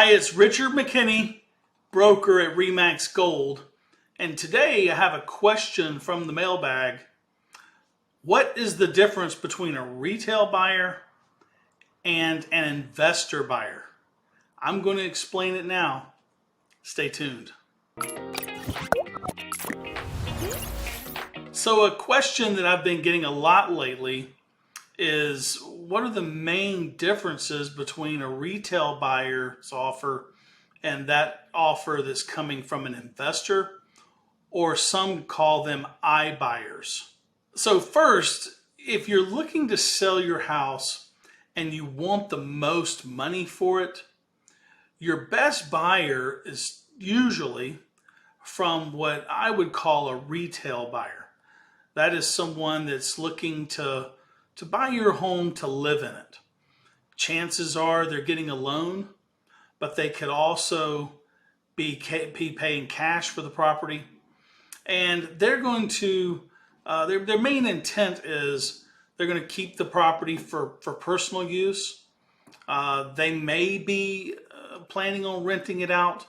Hi, it's Richard McKinney, broker at RE/MAX Gold, and today I have a question from the mailbag. What is the difference between a retail buyer and an investor buyer? I'm going to explain it now. Stay tuned. So a question that I've been getting a lot lately is, what are the main differences between a retail buyer's offer and that offer that's coming from an investor, or some call them iBuyers? So first, if you're looking to sell your house and you want the most money for it, your best buyer is usually from what I would call a retail buyer. That is someone that's looking to buy your home to live in it. Chances are they're getting a loan, but they could also be paying cash for the property. And they're going to, their main intent is they're going to keep the property for personal use. They may be planning on renting it out,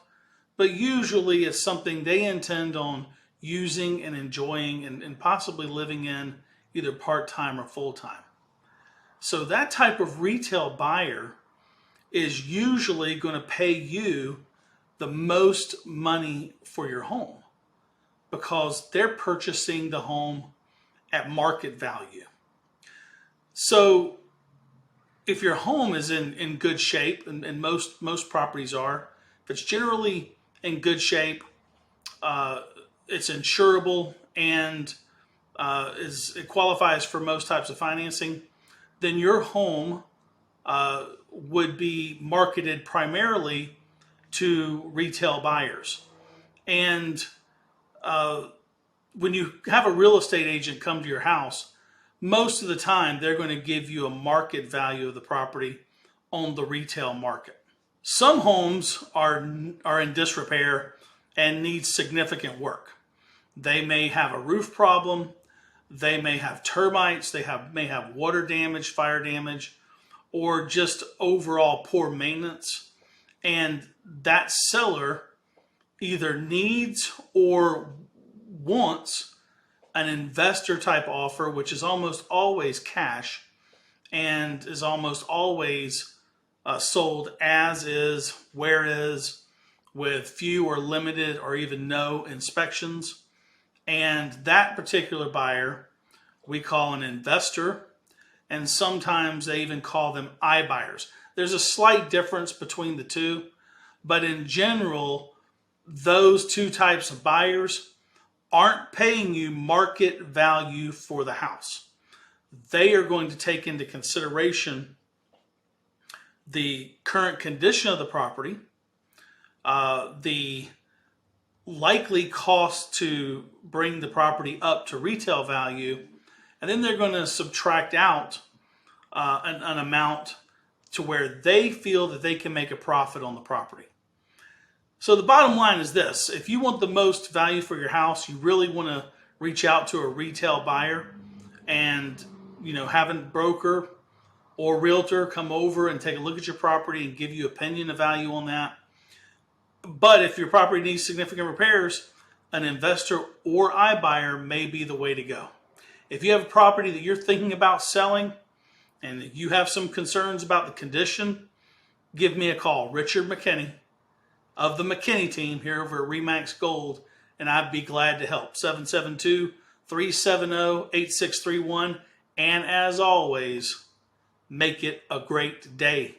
but usually it's something they intend on using and enjoying and possibly living in either part-time or full-time. So that type of retail buyer is usually going to pay you the most money for your home because they're purchasing the home at market value. So if your home is in good shape, and most properties are, if it's generally in good shape, it's insurable, and it qualifies for most types of financing, then your home would be marketed primarily to retail buyers. And when you have a real estate agent come to your house, most of the time they're going to give you a market value of the property on the retail market. Some homes are in disrepair and need significant work. They may have a roof problem, they may have termites, they may have water damage, fire damage, or just overall poor maintenance. And that seller either needs or wants an investor type offer, which is almost always cash and is almost always sold as is, where is, with few or limited or even no inspections. And that particular buyer we call an investor, and sometimes they even call them iBuyers. There's a slight difference between the two, but in general, those two types of buyers aren't paying you market value for the house. They are going to take into consideration the current condition of the property, the likely cost to bring the property up to retail value, and then they're going to subtract out an amount to where they feel that they can make a profit on the property. So the bottom line is this: if you want the most value for your house, you really want to reach out to a retail buyer and have a broker or realtor come over and take a look at your property and give you opinion of value on that. But if your property needs significant repairs, an investor or iBuyer may be the way to go. If you have a property that you're thinking about selling and you have some concerns about the condition, give me a call, Richard McKinney of the McKinney team here over at RE/MAX Gold, and I'd be glad to help. 772-370-8631. And as always, make it a great day.